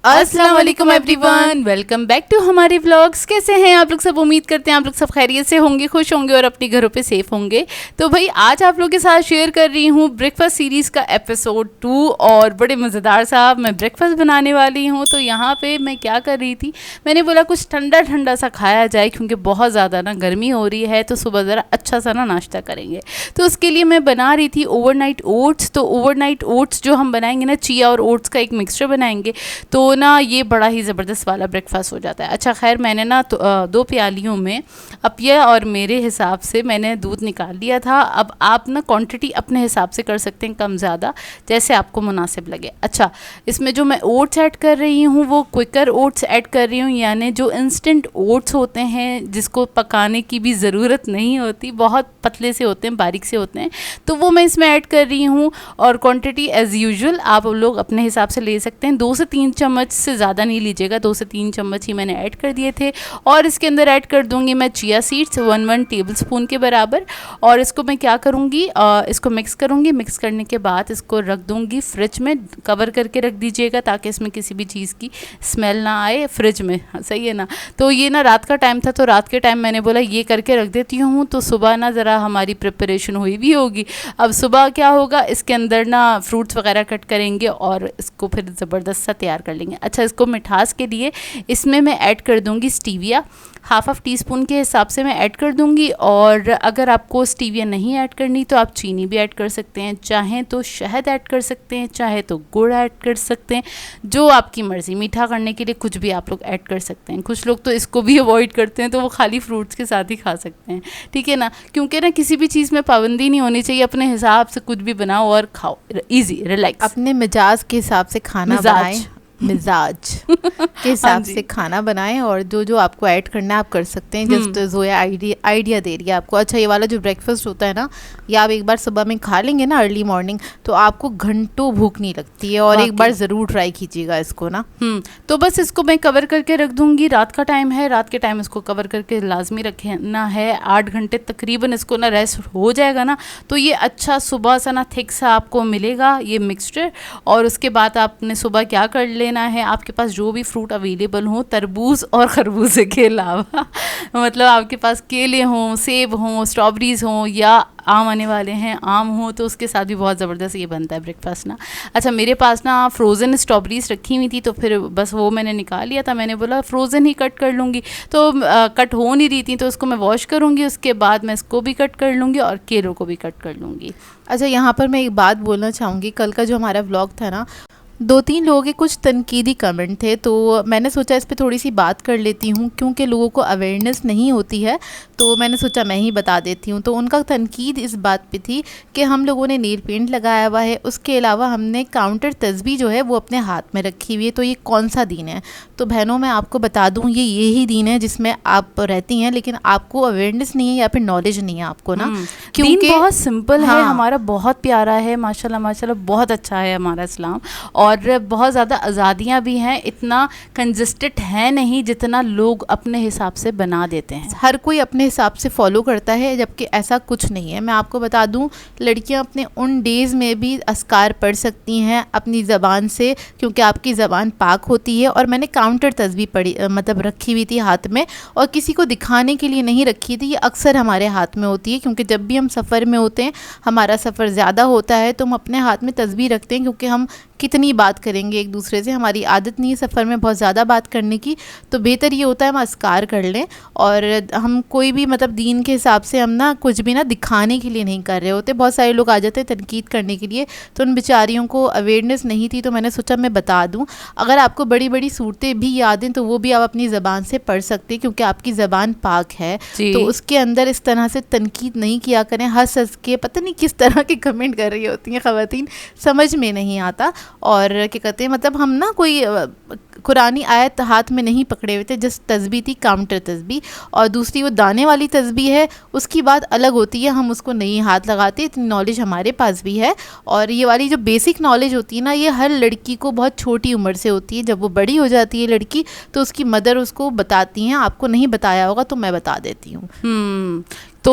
अस्सलाम वालेकुम everyone, welcome back to हमारे व्लॉग्स। कैसे हैं आप लोग सब? उम्मीद करते हैं आप लोग सब खैरियत से होंगे, खुश होंगे और अपने घरों पे सेफ होंगे। तो भाई आज आप लोगों के साथ शेयर कर रही हूँ ब्रेकफास्ट सीरीज़ का एपिसोड 2 और बड़े मज़ेदार सा मैं ब्रेकफास्ट बनाने वाली हूँ। तो यहाँ पे मैं क्या कर रही थी, मैंने बोला कुछ ठंडा ठंडा सा खाया जाए क्योंकि बहुत ज़्यादा ना गर्मी हो रही है, तो सुबह ज़रा अच्छा सा ना नाश्ता करेंगे। तो उसके लिए मैं बना रही थी ओवरनाइट ओट्स। तो ओवरनाइट ओट्स जो हम बनाएंगे ना, चिया और ओट्स का एक मिक्सचर बनाएंगे, तो ना ये बड़ा ही ज़बरदस्त वाला ब्रेकफास्ट हो जाता है। अच्छा खैर, मैंने ना 2 प्यालियों में अपिया और मेरे हिसाब से मैंने दूध निकाल लिया था। अब आप ना क्वांटिटी अपने हिसाब से कर सकते हैं, कम ज़्यादा जैसे आपको मुनासिब लगे। अच्छा, इसमें जो मैं ओट्स ऐड कर रही हूँ वो क्विकर ओट्स ऐड कर रही हूँ, यानी जो इंस्टेंट ओट्स होते हैं जिसको पकाने की भी ज़रूरत नहीं होती, बहुत पतले से होते हैं, बारीक से होते हैं, तो वो मैं इसमें ऐड कर रही हूँ। और क्वांटिटी एज़ यूजुअल आप लोग अपने हिसाब से ले सकते हैं, 2 से 3 चम्मच से ज़्यादा नहीं लीजिएगा, 2 से 3 चम्मच ही मैंने ऐड कर दिए थे। और इसके अंदर ऐड कर दूंगी मैं चिया सीड्स 1 टेबलस्पून के बराबर। और इसको मैं क्या करूँगी, इसको मिक्स करूँगी। मिक्स करने के बाद इसको रख दूँगी फ्रिज में, कवर करके रख दीजिएगा ताकि इसमें किसी भी चीज़ की स्मेल ना आए फ्रिज में। सही है ना? तो ये ना रात का टाइम था, तो रात के टाइम मैंने बोला ये करके रख देती हूँ, तो सुबह ना ज़रा हमारी प्रिपरेशन हुई भी होगी। अब सुबह क्या होगा, इसके अंदर ना फ्रूट्स वगैरह कट करेंगे और इसको फिर ज़बरदस्त सा तैयार कर लेंगे। अच्छा, इसको मिठास के लिए इसमें मैं ऐड कर दूंगी स्टीविया, हाफ टीस्पून के हिसाब से मैं ऐड कर दूंगी। और अगर आपको स्टीविया नहीं ऐड करनी तो आप चीनी भी ऐड कर सकते हैं, चाहें तो शहद ऐड कर सकते हैं, चाहे तो गुड़ ऐड कर सकते हैं, जो आपकी मर्ज़ी। मीठा करने के लिए कुछ भी आप लोग ऐड कर सकते हैं। कुछ लोग तो इसको भी अवॉइड करते हैं, तो वो खाली फ्रूट्स के साथ ही खा सकते हैं, ठीक है ना? क्योंकि ना किसी भी चीज़ में पाबंदी नहीं होनी चाहिए, अपने हिसाब से कुछ भी बनाओ और खाओ, ईजी रिलैक्स, अपने मिजाज के हिसाब से खाना बनाएं, मिजाज के हिसाब से खाना बनाएं। और जो जो आपको ऐड करना है आप कर सकते हैं। जस्ट जोया आइडिया दे रही है आपको। अच्छा, ये वाला जो ब्रेकफास्ट होता है ना, ये आप एक बार सुबह में खा लेंगे ना अर्ली मॉर्निंग, तो आपको घंटों भूख नहीं लगती है। और एक बार ज़रूर ट्राई कीजिएगा इसको ना। तो बस इसको मैं कवर करके रख दूंगी। रात का टाइम है, रात के टाइम इसको कवर करके लाजमी रखना है। 8 घंटे तकरीबन इसको ना रेस्ट हो जाएगा ना, तो ये अच्छा सुबह सा ना थिक सा आपको मिलेगा ये मिक्सचर। और उसके बाद आपने सुबह क्या कर लेना है, आपके पास जो भी फ्रूट अवेलेबल हो, तरबूज और खरबूजे के अलावा मतलब आपके पास केले हों, सेब हों, स्ट्रॉबेरीज हों, या आम आने वाले हैं आम हो, तो उसके साथ भी बहुत ज़बरदस्त ये बनता है ब्रेकफास्ट ना। अच्छा, मेरे पास ना फ्रोज़न स्ट्रॉबेरीज रखी हुई थी, तो फिर बस वो मैंने निकाल लिया था। मैंने बोला फ्रोज़न ही कट कर लूँगी, तो कट हो नहीं रही थी, तो उसको मैं वॉश करूँगी, उसके बाद मैं इसको भी कट कर लूँगी और केलों को भी कट कर लूँगी। अच्छा, यहाँ पर मैं एक बात बोलना चाहूँगी। कल का जो हमारा व्लॉग था ना, 2-3 लोगों के कुछ तनकीदी कमेंट थे, तो मैंने सोचा इस पे थोड़ी सी बात कर लेती हूँ, क्योंकि लोगों को अवेयरनेस नहीं होती है, तो मैंने सोचा मैं ही बता देती हूँ। तो उनका तनकीद इस बात पे थी कि हम लोगों ने नेल पेंट लगाया हुआ है, उसके अलावा हमने काउंटर तस्बीह जो है वो अपने हाथ में रखी हुई है, तो ये कौन सा दीन है? तो बहनों, मैं आपको बता दूँ, ये यही दीन है जिसमें आप रहती हैं, लेकिन आपको अवेयरनेस नहीं है या फिर नॉलेज नहीं है आपको ना। क्योंकि बहुत सिंपल है हमारा, बहुत प्यारा है, माशाल्लाह माशाल्लाह, बहुत अच्छा है हमारा इस्लाम। और बहुत ज़्यादा आज़ादियाँ भी हैं, इतना कंजस्टेड है नहीं जितना लोग अपने हिसाब से बना देते हैं। हर कोई अपने हिसाब से फॉलो करता है, जबकि ऐसा कुछ नहीं है। मैं आपको बता दूं, लड़कियां अपने उन डेज़ में भी अस्कार पढ़ सकती हैं अपनी ज़बान से, क्योंकि आपकी ज़बान पाक होती है। और मैंने काउंटर तस्बीह पढ़ी, मतलब रखी हुई थी हाथ में, और किसी को दिखाने के लिए नहीं रखी थी। ये अक्सर हमारे हाथ में होती है, क्योंकि जब भी हम सफ़र में होते हैं, हमारा सफ़र ज़्यादा होता है, तो हम अपने हाथ में तस्बीह रखते हैं, क्योंकि हम कितनी बात करेंगे एक दूसरे से, हमारी आदत नहीं है सफ़र में बहुत ज़्यादा बात करने की। तो बेहतर ये होता है हम अस्कार कर लें। और हम कोई भी मतलब दीन के हिसाब से हम ना कुछ भी ना दिखाने के लिए नहीं कर रहे होते। बहुत सारे लोग आ जाते हैं तनकीद करने के लिए, तो उन बेचारियों को अवेयरनेस नहीं थी, तो मैंने सोचा मैं बता दूं। अगर आपको बड़ी बड़ी सूरतें भी याद हैं, तो वो भी आप अपनी ज़बान से पढ़ सकते हैं, क्योंकि आपकी ज़बान पाक है। तो उसके अंदर इस तरह से तनकीद नहीं किया करें, हंस हंस के पता नहीं किस तरह के कमेंट कर रही होती हैं ख़वातीन, समझ में नहीं आता। और क्या कहते हैं, मतलब हम ना कोई कुरानी आयत हाथ में नहीं पकड़े हुए थे, जस्ट तस्बीह थी, काउंटर तस्बीह। और दूसरी वो दाने वाली तस्बीह है, उसकी बात अलग होती है, हम उसको नहीं हाथ लगाते, इतनी नॉलेज हमारे पास भी है। और ये वाली जो बेसिक नॉलेज होती है ना, ये हर लड़की को बहुत छोटी उम्र से होती है। जब वो बड़ी हो जाती है लड़की, तो उसकी मदर उसको बताती हैं। आपको नहीं बताया होगा तो मैं बता देती हूँ। तो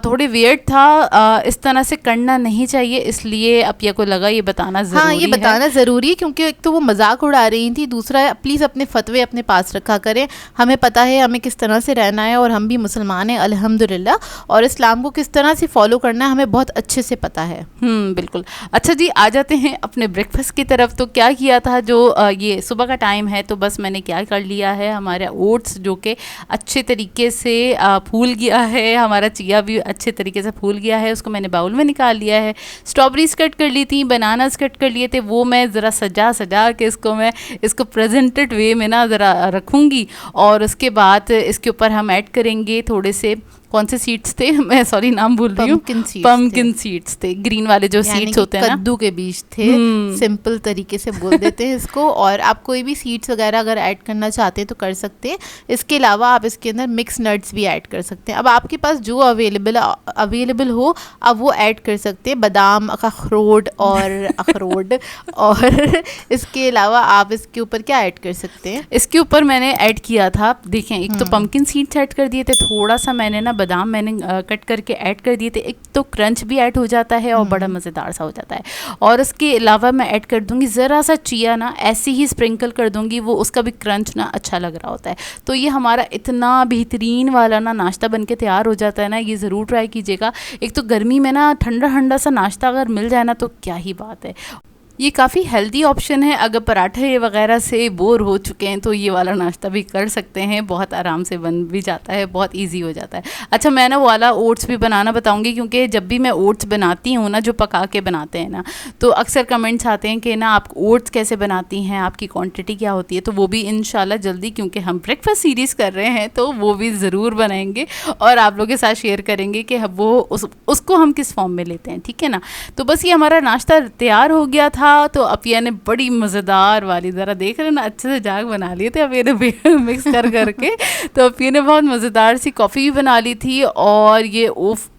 थोड़ी वियर्ड था, इस तरह से करना नहीं चाहिए, इसलिए अपिया को लगा ये बताना ज़रूरी है। हाँ, ये बताना ज़रूरी है, क्योंकि एक तो वो मजाक उड़ा रही थी, दूसरा है प्लीज़ अपने फतवे अपने पास रखा करें। हमें पता है हमें किस तरह से रहना है और हम भी मुसलमान हैं अल्हम्दुलिल्लाह, और इस्लाम को किस तरह से फॉलो करना है हमें बहुत अच्छे से पता है। बिल्कुल। अच्छा जी, आ जाते हैं अपने ब्रेकफास्ट की तरफ। तो क्या किया था, जो ये सुबह का टाइम है तो बस मैंने क्या कर लिया है, हमारा ओट्स जो कि अच्छे तरीके से फूल गया है, हमारा चिया भी अच्छे तरीके से फूल गया है, उसको मैंने बाउल में निकाल लिया है। स्ट्रॉबेरीज कट कर ली थी, बनानास कट कर लिए थे, वो मैं ज़रा सजा के इसको प्रेजेंटेड वे में ना ज़रा रखूँगी। और उसके बाद इसके ऊपर हम ऐड करेंगे थोड़े से, कौन से सीड्स थे, मैं सॉरी नाम भूल रही हूँ, पम्पकिन सीड्स थे, ग्रीन वाले जो सीड्स होते हैं ना, कद्दू के बीज थे, सिंपल तरीके से बोल देते हैं इसको। और आप कोई भी सीड्स वगैरह अगर ऐड करना चाहते हैं तो कर सकते हैं। इसके अलावा आप इसके अंदर मिक्स नट्स भी ऐड कर सकते हैं। अब आपके पास जो अवेलेबल हो आप वो ऐड कर सकते हैं, बादाम, अखरोट और इसके अलावा आप इसके ऊपर क्या ऐड कर सकते हैं, इसके ऊपर मैंने ऐड किया था, देखें, एक तो पम्पकिन सीड्स ऐड कर दिए थे, थोड़ा सा मैंने ना बादाम मैंने कट करके ऐड कर दिए थे, एक तो क्रंच भी ऐड हो जाता है और बड़ा मज़ेदार सा हो जाता है। और उसके अलावा मैं ऐड कर दूंगी ज़रा सा चिया, ना ऐसे ही स्प्रिंकल कर दूंगी, वो उसका भी क्रंच ना अच्छा लग रहा होता है। तो ये हमारा इतना बेहतरीन वाला ना नाश्ता बन के तैयार हो जाता है ना, ये ज़रूर ट्राई कीजिएगा। एक तो गर्मी में ना ठंडा ठंडा सा नाश्ता अगर मिल जाए ना तो क्या ही बात है। ये काफ़ी हेल्दी ऑप्शन है, अगर पराठे वगैरह से बोर हो चुके हैं तो ये वाला नाश्ता भी कर सकते हैं, बहुत आराम से बन भी जाता है, बहुत इजी हो जाता है। अच्छा, मैं ना वाला ओट्स भी बनाना बताऊंगी, क्योंकि जब भी मैं ओट्स बनाती हूँ ना, जो पका के बनाते हैं ना, तो अक्सर कमेंट्स आते हैं कि ना आप ओट्स कैसे बनाती हैं, आपकी क्वांटिटी क्या होती है। तो वो भी इंशाल्लाह जल्दी, क्योंकि हम ब्रेकफास्ट सीरीज़ कर रहे हैं तो वो भी ज़रूर बनाएंगे और आप लोगों के साथ शेयर करेंगे कि वो उसको हम किस फॉर्म में लेते हैं, ठीक है ना। तो बस ये हमारा नाश्ता तैयार हो गया था। तो अपिया ने बड़ी मज़ेदार वाली, ज़रा देख रहे ना, अच्छे से जाग बना लिए थे अपिया ने मिक्स करके। तो अपिया ने बहुत मज़ेदार सी कॉफ़ी भी बना ली थी, और ये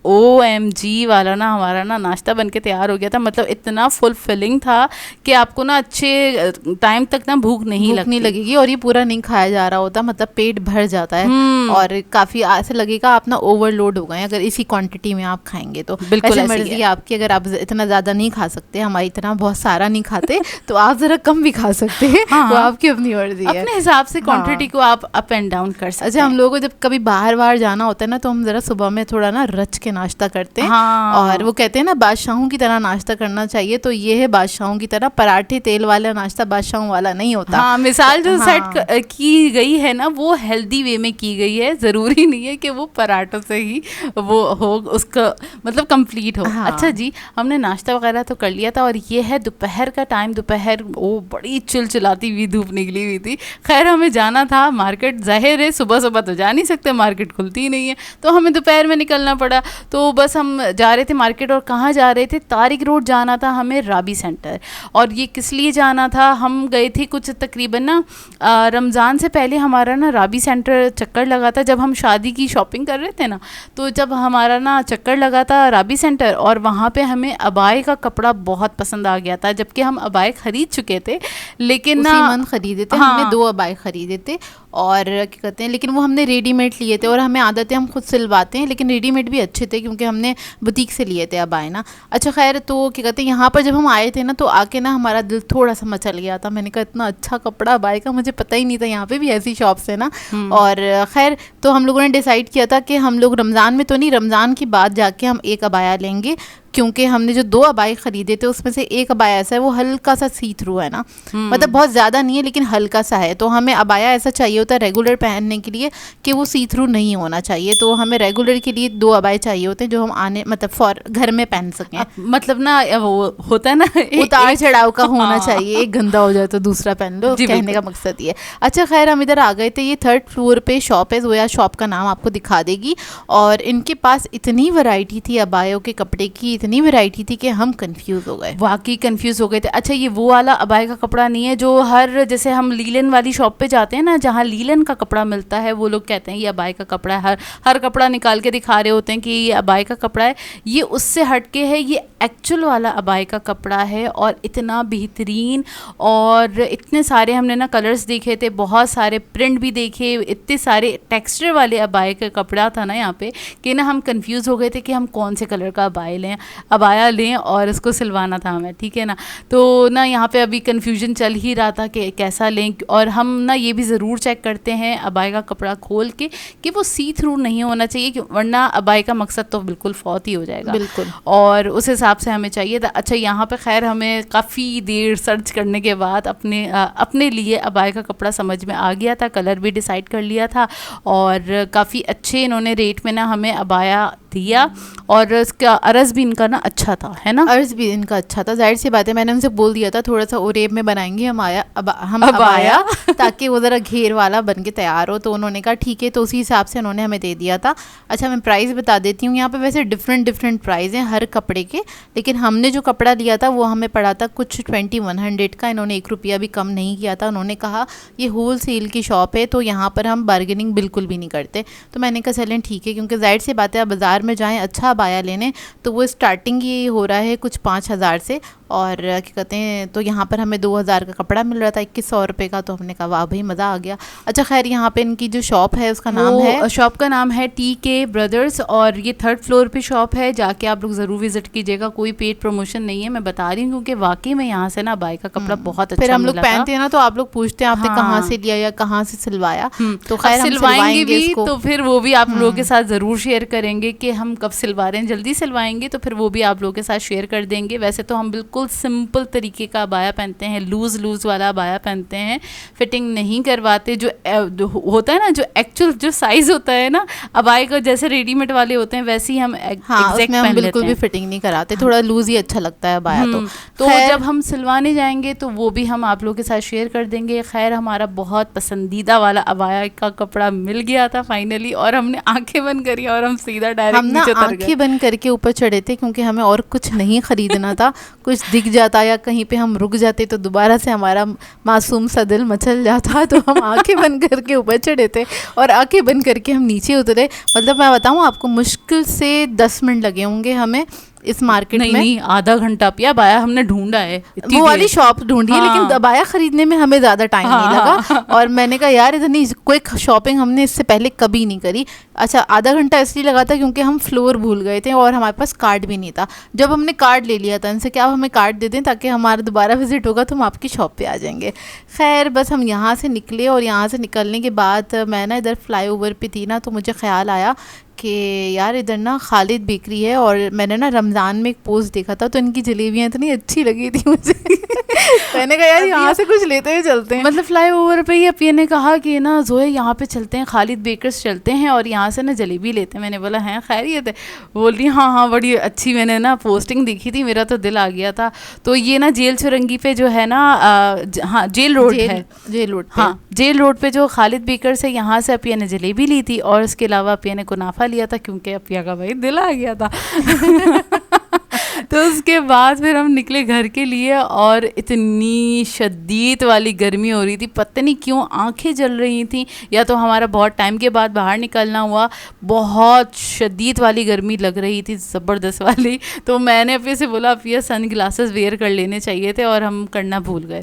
OMG वाला ना हमारा ना नाश्ता बन के तैयार हो गया था। मतलब इतना फुलफिलिंग था कि आपको ना अच्छे टाइम तक ना भूख नहीं लगेगी, और ये पूरा नहीं खाया जा रहा होता, मतलब पेट भर जाता है और काफ़ी ऐसा लगेगा आप ना ओवरलोड हो गए अगर इसी क्वांटिटी में आप खाएंगे तो। बिल्कुल मर्जी है आपकी, अगर आप इतना ज़्यादा नहीं खा सकते, हमारी इतना बहुत सारा नहीं खाते तो आप ज़रा कम भी खा सकते हैं। हाँ, वो आपकी अपनी मर्जी है, अपने हिसाब से क्वांटिटी को आप अप एंड डाउन कर सकते हैं। अच्छा, हम लोगों को जब कभी बाहर जाना होता है ना, तो हम ज़रा सुबह में थोड़ा ना रच के नाश्ता करते हैं। हाँ। और वो कहते हैं ना बादशाहों की तरह नाश्ता करना चाहिए, तो ये है बादशाहों की तरह। पराठे तेल वाला नाश्ता बादशाहों वाला नहीं होता। हाँ, मिसाल जो सेट की गई है ना, वो हेल्दी वे में की गई है, ज़रूरी नहीं है कि वो पराठों से ही वो हो, उसका मतलब कंप्लीट हो। हाँ। अच्छा जी, हमने नाश्ता वगैरह तो कर लिया था, और ये है दोपहर का टाइम। दोपहर वो बड़ी चिलचिलाती हुई धूप निकली हुई थी। खैर, हमें जाना था मार्केट, जाहिर है सुबह सुबह तो जा नहीं सकते, मार्केट खुलती ही नहीं है, तो हमें दोपहर में निकलना पड़ा। तो बस हम जा रहे थे मार्केट, और कहाँ जा रहे थे, तारिक रोड जाना था हमें, राबी सेंटर। और ये किस लिए जाना था, हम गए थे कुछ तकरीबन ना रमज़ान से पहले हमारा ना राबी सेंटर चक्कर लगा था, जब हम शादी की शॉपिंग कर रहे थे ना, तो जब हमारा ना चक्कर लगा था राबी सेंटर, और वहाँ पे हमें अबाए का कपड़ा बहुत पसंद आ गया था, जबकि हम अबाए खरीद चुके थे, लेकिन ना मन खरीदे थे। हमने 2 अबाए खरीदे थे, और क्या कहते हैं, लेकिन वो हमने रेडीमेड लिए थे, और हमें आदत है हम खुद सिलवाते हैं, लेकिन रेडीमेड भी अच्छे थे क्योंकि हमने बुटीक से लिए थे अबाए ना। अच्छा, खैर, तो क्या कहते हैं, यहाँ पर जब हम आए थे ना, तो आके ना हमारा दिल थोड़ा सा मचल गया था। मैंने कहा इतना अच्छा कपड़ा अबाए का, मुझे पता ही नहीं था यहाँ पे भी ऐसी शॉप्स है ना। और खैर, तो हम लोगों ने डिसाइड किया था कि हम लोग रमज़ान में तो नहीं, रमज़ान की बाद जाके हम एक अबाया लेंगे, क्योंकि हमने जो 2 अबाए खरीदे थे उसमें से एक अबाया ऐसा है, वो हल्का सा सी थ्रू है ना, मतलब बहुत ज़्यादा नहीं है लेकिन हल्का सा है। तो हमें अबाया ऐसा चाहिए होता है रेगुलर पहनने के लिए कि वो सी थ्रू नहीं होना चाहिए। तो हमें रेगुलर के लिए 2 अबाए चाहिए होते हैं जो हम आने मतलब फॉर घर में पहन सकें। मतलब ना वो होता है ना, उतार चढ़ाव का होना चाहिए, एक गंदा हो जाए तो दूसरा पहन लो, कहने का मकसद ये। अच्छा, खैर, हम इधर आ गए थे। ये 3rd फ्लोर पे शॉप है, जोया शॉप का नाम आपको दिखा देगी। और इनके पास इतनी वैरायटी थी अबायों के कपड़े की, इतनी वैरायटी थी कि हम कंफ्यूज हो गए, वाकई कंफ्यूज हो गए थे। अच्छा, ये वो वाला अबाया का कपड़ा नहीं है जो हर, जैसे हम लीलन वाली शॉप पे जाते हैं ना, जहाँ लीलन का कपड़ा मिलता है, वो लोग कहते हैं ये अबाई का कपड़ा है, हर कपड़ा निकाल के दिखा रहे होते हैं कि ये अबाई का कपड़ा है। ये उससे हटके है, ये एक्चुअल वाला अबाई का कपड़ा है और इतना बेहतरीन, और इतने सारे हमने ना कलर्स देखे थे, बहुत सारे प्रिंट भी देखे, इतने सारे टेक्सचर वाले अबाई का कपड़ा था ना यहाँ पे कि ना हम कंफ्यूज हो गए थे कि हम कौन से कलर का अबाया लें और उसको सिलवाना था हमें, ठीक है ना। तो ना यहाँ पे अभी कन्फ्यूजन चल ही रहा था कि कैसा लें, और हम ना ये भी ज़रूर चेक करते हैं अबाई का कपड़ा खोल के कि वो सी थ्रू नहीं होना चाहिए, वरना अबाई का मकसद तो बिल्कुल फौत ही हो जाएगा। बिल्कुल, और उस हिसाब से हमें चाहिए था। अच्छा, यहाँ पे खैर हमें काफ़ी देर सर्च करने के बाद अपने लिए अबाई का कपड़ा समझ में आ गया था, कलर भी डिसाइड कर लिया था, और काफ़ी अच्छे इन्होंने रेट में ना हमें अबाया दिया, और इसका अर्ज़ भी इनका ना अच्छा था, है ना। अर्ज़ भी इनका अच्छा था, जाहिर सी बात है, मैंने उनसे बोल दिया था थोड़ा सा ओरेब में बनाएंगे हम अबाया ताकि वो ज़रा घेर वाला बन के तैयार हो। तो उन्होंने कहा ठीक है, तो उसी हिसाब से उन्होंने हमें दे दिया था। अच्छा, मैं प्राइस बता देती हूँ। यहाँ पे वैसे डिफरेंट प्राइस हैं हर कपड़े के, लेकिन हमने जो कपड़ा लिया था वो हमें पड़ा था कुछ 2100 का। इन्होंने 1 रुपया भी कम नहीं किया था। उन्होंने कहा ये होल सेल की शॉप है, तो यहाँ पर हम बार्गेनिंग बिल्कुल भी नहीं करते। तो मैंने कहा चलें ठीक है, क्योंकि जाहिर सी बात है आप बाज़ार में जाएँ अच्छा अबाया लेने तो वो स्टार्टिंग ही हो रहा है कुछ 5000 से, और क्या कहते हैं, तो यहाँ पर हमें 2000 का कपड़ा मिल रहा था 2100 रुपये का। तो हमने कहा वाह भाई मज़ा आ गया। अच्छा खैर, यहाँ पे इनकी जो शॉप है उसका नाम है, शॉप का नाम है TK ब्रदर्स, और ये 3rd फ्लोर पे शॉप है। जाके आप लोग ज़रूर विजिट कीजिएगा, कोई पेड प्रमोशन नहीं है, मैं बता रही हूँ, क्योंकि वाकई में यहाँ से ना अबाई का कपड़ा बहुत अच्छा। फिर हम लोग पहनते हैं ना तो आप लोग पूछते हैं आपने कहाँ से लिया या कहाँ से सिलवाया, तो खैर हम सिलवाएंगे भी, तो फिर वो भी आप लोगों के साथ ज़रूर शेयर करेंगे कि हम कब सिलवा रहे हैं। जल्दी सिलवाएंगे तो फिर वो भी आप लोगों के साथ शेयर कर देंगे। वैसे तो हम बिल्कुल सिंपल तरीके का अबाया पहनते हैं, लूज़ वाला अबाया पहनते हैं, फिटिंग नहीं करवाते। जो होता है ना, जो एक्चुअल जो साइज़ होता है ना अबाया का, जैसे रेडीमेड वाले होते हैं वैसे ही हम एग्जैक्ट हम बिल्कुल भी फिटिंग नहीं कराते, थोड़ा लूज ही अच्छा लगता है अबाया। तो जब हम सिलवाने जाएंगे तो वो भी हम आप लोगों के साथ शेयर कर देंगे। खैर, हमारा बहुत पसंदीदा वाला अबाया का कपड़ा मिल गया था फाइनली, और हमने आंखें बंद करी और हम सीधा डायरेक्ट नीचे उतर गए। आंखें बंद करके ऊपर चढ़े थे, क्योंकि हमें और कुछ नहीं खरीदना था। कुछ दिख जाता या कहीं पे हम रुक जाते तो दोबारा से हमारा मासूम सा दिल मचल जाता। तो हम आंखें बंद करके ऊपर चढ़े थे और आंखें बंद करके हम नीचे उतरे। मतलब मैं बताऊं आपको, मुश्किल से 10 मिनट लगे होंगे हमें इस मार्केट में। नहीं, आधा घंटा पिया। अबाया हमने ढूंढा है, वो वाली शॉप ढूंढी है, लेकिन अबाया खरीदने में हमें ज़्यादा टाइम नहीं लगा। और मैंने कहा यार इतनी क्विक शॉपिंग हमने इससे पहले कभी नहीं करी। अच्छा, आधा घंटा इसलिए लगा था क्योंकि हम फ्लोर भूल गए थे और हमारे पास कार्ड भी नहीं था। जब हमने कार्ड ले लिया था इनसे, क्या हमें कार्ड दे दें ताकि हमारा दोबारा विजिट होगा तो हम आपकी शॉप पे आ जाएंगे। खैर, बस हम यहाँ से निकले, और यहाँ से निकलने के बाद मैं ना इधर फ्लाईओवर पे थी ना, तो मुझे ख्याल आया कि यार इधर ना खालिद बेकरी है, और मैंने ना रमज़ान में एक पोस्ट देखा था तो इनकी जलेबियाँ इतनी अच्छी लगी थी मुझे। मैंने कहा यार यहाँ से कुछ लेते हुए चलते हैं। मतलब फ्लाईओवर पे ही अपिया ने कहा कि ना जोए यहाँ पे चलते हैं, खालिद बेकर्स चलते हैं और यहाँ से ना जलेबी लेते हैं। मैंने बोला हैं खैरियत है? बोल रही हाँ बड़ी अच्छी, मैंने ना पोस्टिंग देखी थी, मेरा तो दिल आ गया था। तो ये ना जेल चुरंगी पे जो है ना, हाँ जेल रोड है, जेल रोड, हाँ जेल रोड पे जो खालिद बेकर्स है, यहाँ से अपिया ने जलेबी ली थी, और इसके अलावा अपिया ने कुनाफा लिया था, क्योंकि अपिया का भाई दिल आ गया था। तो उसके बाद फिर हम निकले घर के लिए, और इतनी शदीद वाली गर्मी हो रही थी, पता नहीं क्यों आंखें जल रही थी, या तो हमारा बहुत टाइम के बाद बाहर निकलना हुआ। बहुत शदीद वाली गर्मी लग रही थी, ज़बरदस्त वाली। तो मैंने अपिया से बोला अपिया सन ग्लासेस वेयर कर लेने चाहिए थे, और हम करना भूल गए।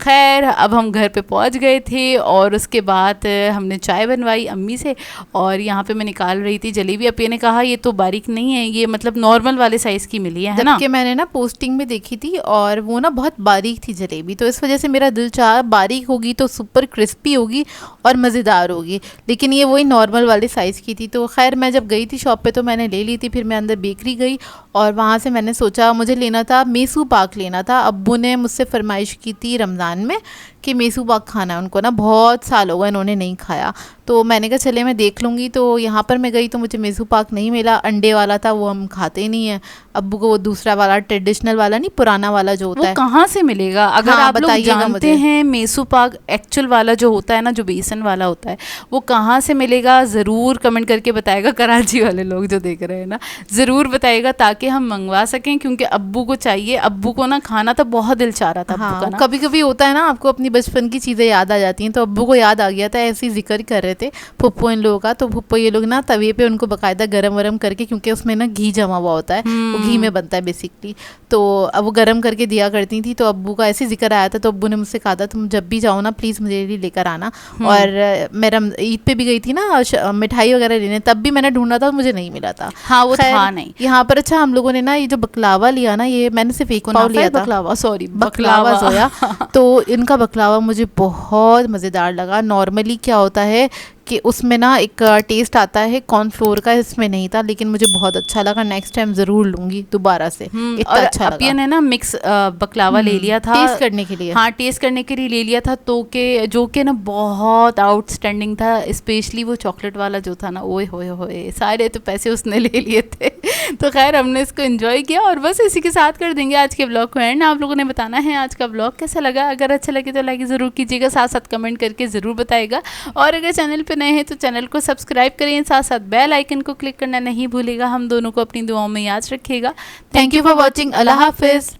खैर, अब हम घर पे पहुंच गए थे, और उसके बाद हमने चाय बनवाई अम्मी से, और यहाँ पे मैं निकाल रही थी जलेबी। अपिया ने कहा ये तो बारीक नहीं है, ये मतलब नॉर्मल वाले साइज़ की मिली है ना। कि मैंने ना पोस्टिंग में देखी थी और वो ना बहुत बारीक थी जलेबी, तो इस वजह से मेरा दिल चाहा बारीक होगी तो सुपर क्रिस्पी होगी और मज़ेदार होगी, लेकिन ये वही नॉर्मल वाले साइज़ की थी। तो खैर, मैं जब गई थी शॉप पे तो मैंने ले ली थी। फिर मैं अंदर बेकरी गई, और वहाँ से मैंने सोचा मुझे लेना था मेसू पाक लेना था। अब्बू ने मुझसे फरमाइश की थी रमज़ान में कि मेसू पाक खाना है उनको, ना बहुत साल हो गए इन्होंने नहीं खाया। तो मैंने कहा चले मैं देख लूँगी। तो यहाँ पर मैं गई तो मुझे मेसू पाक नहीं मिला, अंडे वाला था, वो हम खाते नहीं हैं। अब्बू को वो दूसरा दूसरा वाला ट्रेडिशनल वाला नहीं, पुराना वाला जो होता वो है। कहाँ से मिलेगा? अगर हाँ, आप लोग बताइएगा जानते मुझे। हैं मेसू पाक एक्चुअल वाला जो होता है ना, जो बेसन वाला होता है, वो कहाँ से मिलेगा ज़रूर कमेंट करके बताएगा। कराची वाले लोग जो देख रहे हैं ना, ज़रूर बताएगा ताकि हम मंगवा सकें, क्योंकि अब्बू को चाहिए। अब्बू को ना खाना तो बहुत दिल चाह रहा था अब्बू का हाँ, ना। कभी कभी होता है ना, आपको अपनी बचपन की चीज़ें याद आ जाती हैं। तो अब्बू को याद आ गया था, ऐसे ही जिक्र कर रहे थे फुप्पो इन लोगों का। तो फुप्पो ये लोग ना तवे पे उनको बाकायदा गरम वरम करके, क्योंकि उसमें ना घी जमा हुआ होता है, वो घी में बनता है बेसिकली, तो अब वो गरम करके दिया करती थी। तो अब्बू का ऐसे जिक्र आया था, तो अब्बू ने मुझसे कहा था तुम जब भी जाओ ना प्लीज़ मुझे लिए लेकर आना। और मेरा ईद पे भी गई थी ना मिठाई वगैरह लेने, तब भी मैंने ढूंढा था, मुझे नहीं मिला था। हाँ, वो खैर, था नहीं यहाँ पर अच्छा हम लोगों ने ना ये जो बकलावा लिया ना, ये मैंने सिर्फ एक पाव लिया था। बकलावा, सॉरी बकलावा जोया। तो इनका बकलावा मुझे बहुत मज़ेदार लगा। नॉर्मली क्या होता है कि उसमें ना एक टेस्ट आता है कॉर्नफ्लोर का, इसमें नहीं था, लेकिन मुझे बहुत अच्छा लगा। नेक्स्ट टाइम ज़रूर लूँगी दोबारा से, इतना और अच्छा लगा। अपिया ने ना मिक्स बकलावा ले लिया था टेस्ट करने के लिए। हाँ, टेस्ट करने के लिए ले लिया था, तो के जो कि ना बहुत आउटस्टैंडिंग था। स्पेशली वो चॉकलेट वाला जो था ना, ओए होए होए, सारे तो पैसे उसने ले लिए थे। तो खैर हमने इसको एंजॉय किया, और बस इसी के साथ कर देंगे आज के ब्लॉग को एंड। आप लोगों ने बताना है आज का ब्लॉग कैसा लगा। अगर अच्छा लगे तो लाइक ज़रूर कीजिएगा, साथ साथ कमेंट करके ज़रूर बताइएगा। और अगर चैनल पे नए हैं तो चैनल को सब्सक्राइब करें, साथ साथ बेल आइकन को क्लिक करना नहीं भूलिएगा। हम दोनों को अपनी दुआओं में याद रखिएगा। Thank you for watching. अल्लाह हाफिज़।